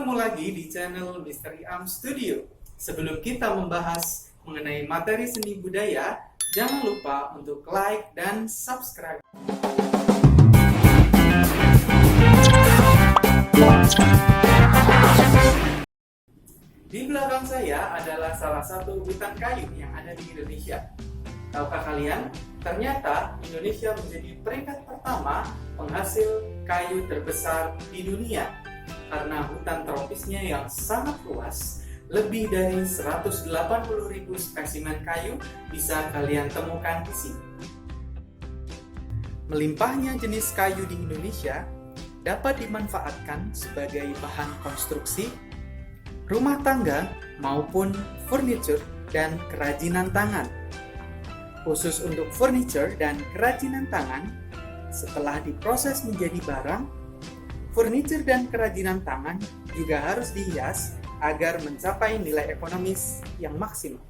Ketemu lagi di channel Misteri Am Studio. Sebelum kita membahas mengenai materi seni budaya, jangan lupa untuk like dan subscribe. Di belakang saya adalah salah satu hutan kayu yang ada di Indonesia. Tahukah kalian, ternyata Indonesia menjadi peringkat pertama penghasil kayu terbesar di dunia karena hutan tropisnya yang sangat luas. Lebih dari 180.000 spesimen kayu bisa kalian temukan di sini. Melimpahnya jenis kayu di Indonesia dapat dimanfaatkan sebagai bahan konstruksi, rumah tangga, maupun furniture dan kerajinan tangan. Khusus untuk furniture dan kerajinan tangan, setelah diproses menjadi barang, furniture dan kerajinan tangan juga harus dihias agar mencapai nilai ekonomis yang maksimal.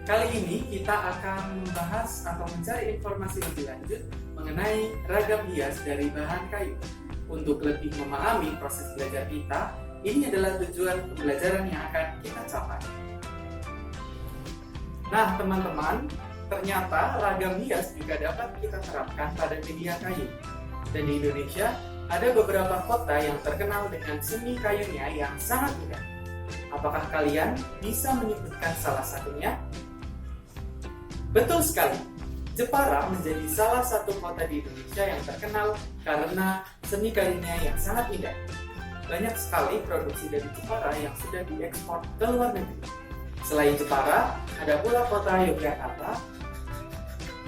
Kali ini kita akan membahas atau mencari informasi lebih lanjut mengenai ragam hias dari bahan kayu. Untuk lebih memahami proses belajar kita, ini adalah tujuan pembelajaran yang akan kita capai. Nah teman-teman, ternyata ragam hias juga dapat kita terapkan pada media kayu. Dan di Indonesia, ada beberapa kota yang terkenal dengan seni kayunya yang sangat indah. Apakah kalian bisa menyebutkan salah satunya? Betul sekali, Jepara menjadi salah satu kota di Indonesia yang terkenal karena seni kayunya yang sangat indah. Banyak sekali produksi dari Jepara yang sudah diekspor ke luar negeri. Selain Jepara, ada pula kota Yogyakarta,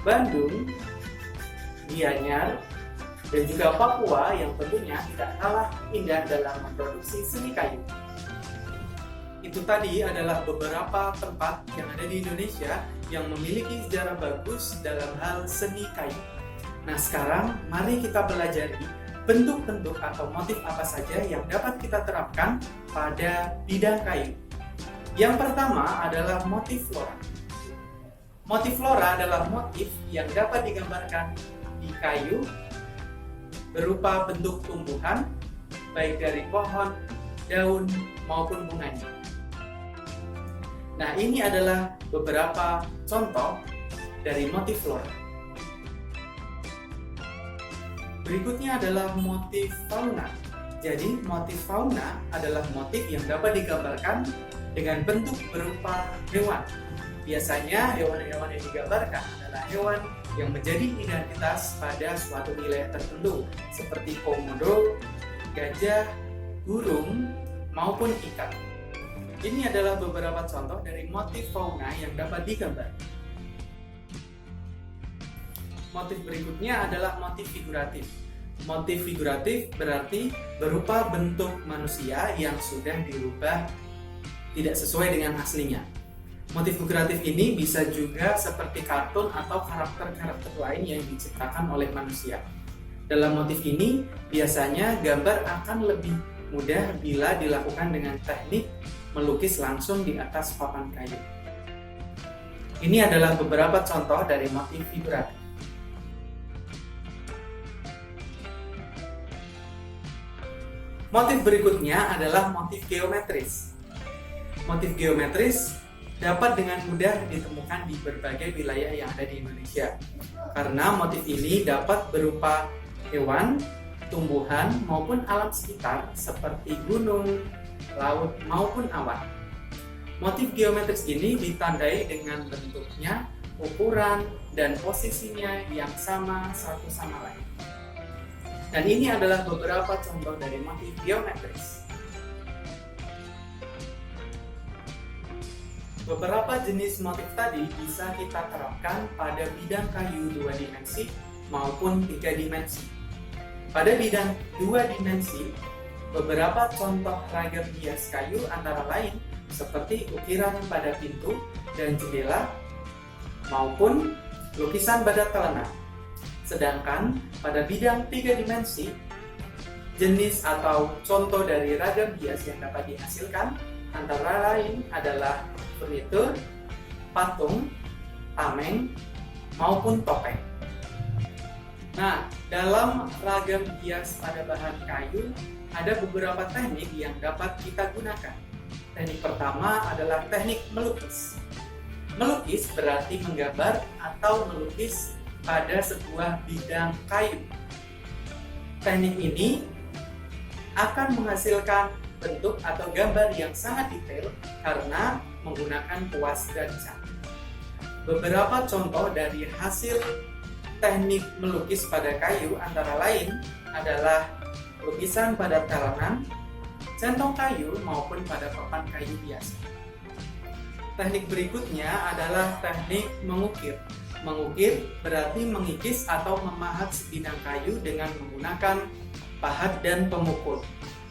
Bandung, Gianyar, dan juga Papua yang tentunya tidak kalah indah dalam memproduksi seni kayu. Itu tadi adalah beberapa tempat yang ada di Indonesia yang memiliki sejarah bagus dalam hal seni kayu. Nah sekarang mari kita pelajari bentuk-bentuk atau motif apa saja yang dapat kita terapkan pada bidang kayu. Yang pertama adalah motif flora. Motif flora adalah motif yang dapat digambarkan di kayu berupa bentuk tumbuhan, baik dari pohon, daun, maupun bunganya. Nah, ini adalah beberapa contoh dari motif flora. Berikutnya adalah motif fauna. Jadi, motif fauna adalah motif yang dapat digambarkan dengan bentuk berupa hewan. Biasanya hewan-hewan yang digambarkan adalah hewan yang menjadi identitas pada suatu wilayah tertentu seperti komodo, gajah, burung, maupun ikan. Ini adalah beberapa contoh dari motif fauna yang dapat digambar. Motif berikutnya adalah motif figuratif. Motif figuratif berarti berupa bentuk manusia yang sudah dirubah tidak sesuai dengan aslinya. Motif figuratif ini bisa juga seperti kartun atau karakter-karakter lain yang diciptakan oleh manusia. Dalam motif ini, biasanya gambar akan lebih mudah bila dilakukan dengan teknik melukis langsung di atas papan kayu. Ini adalah beberapa contoh dari motif figuratif. Motif berikutnya adalah motif geometris. Motif geometris dapat dengan mudah ditemukan di berbagai wilayah yang ada di Indonesia. Karena motif ini dapat berupa hewan, tumbuhan, maupun alam sekitar seperti gunung, laut, maupun awan. Motif geometris ini ditandai dengan bentuknya, ukuran, dan posisinya yang sama satu sama lain. Dan ini adalah beberapa contoh dari motif geometris. Beberapa jenis motif tadi bisa kita terapkan pada bidang kayu 2 dimensi maupun 3 dimensi. Pada bidang 2 dimensi, beberapa contoh ragam hias kayu antara lain seperti ukiran pada pintu dan jendela maupun lukisan pada telena. Sedangkan pada bidang 3 dimensi, jenis atau contoh dari ragam hias yang dapat dihasilkan antara lain adalah furnitur, patung, tameng, maupun topeng. Nah, dalam ragam hias pada bahan kayu, ada beberapa teknik yang dapat kita gunakan. Teknik pertama adalah teknik melukis. Melukis berarti menggambar atau melukis pada sebuah bidang kayu. Teknik ini akan menghasilkan bentuk atau gambar yang sangat detail karena menggunakan kuas dan cat. Beberapa contoh dari hasil teknik melukis pada kayu antara lain adalah lukisan pada talenan, centong kayu maupun pada papan kayu biasa. Teknik berikutnya adalah teknik mengukir. Mengukir berarti mengikis atau memahat sebidang kayu dengan menggunakan pahat dan pemukul.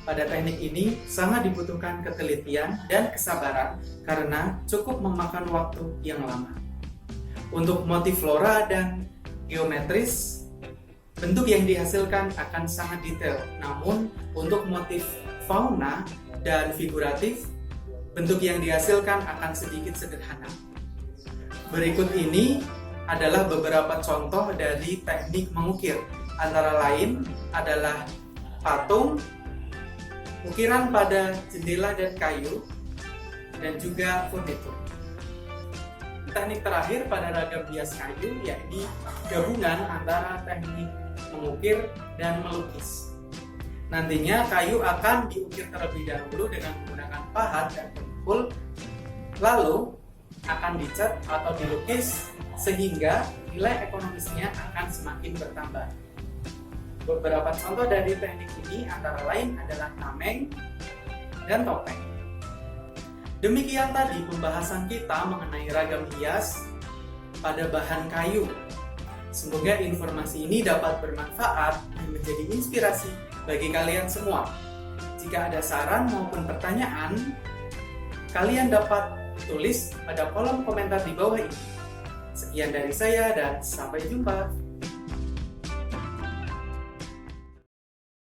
Pada teknik ini sangat dibutuhkan ketelitian dan kesabaran karena cukup memakan waktu yang lama. Untuk motif flora dan geometris, bentuk yang dihasilkan akan sangat detail. Namun untuk motif fauna dan figuratif, bentuk yang dihasilkan akan sedikit sederhana. Berikut ini adalah beberapa contoh dari teknik mengukir. Antara lain adalah patung, ukiran pada jendela dan kayu, dan juga furnitur. Teknik terakhir pada ragam hias kayu yakni gabungan antara teknik mengukir dan melukis. Nantinya kayu akan diukir terlebih dahulu dengan menggunakan pahat dan pemukul, lalu akan dicat atau dilukis sehingga nilai ekonomisnya akan semakin bertambah. Beberapa contoh dari teknik ini antara lain adalah tameng dan topeng. Demikian tadi pembahasan kita mengenai ragam hias pada bahan kayu. Semoga informasi ini dapat bermanfaat dan menjadi inspirasi bagi kalian semua. Jika ada saran maupun pertanyaan, kalian dapat tulis pada kolom komentar di bawah ini. Sekian dari saya dan sampai jumpa.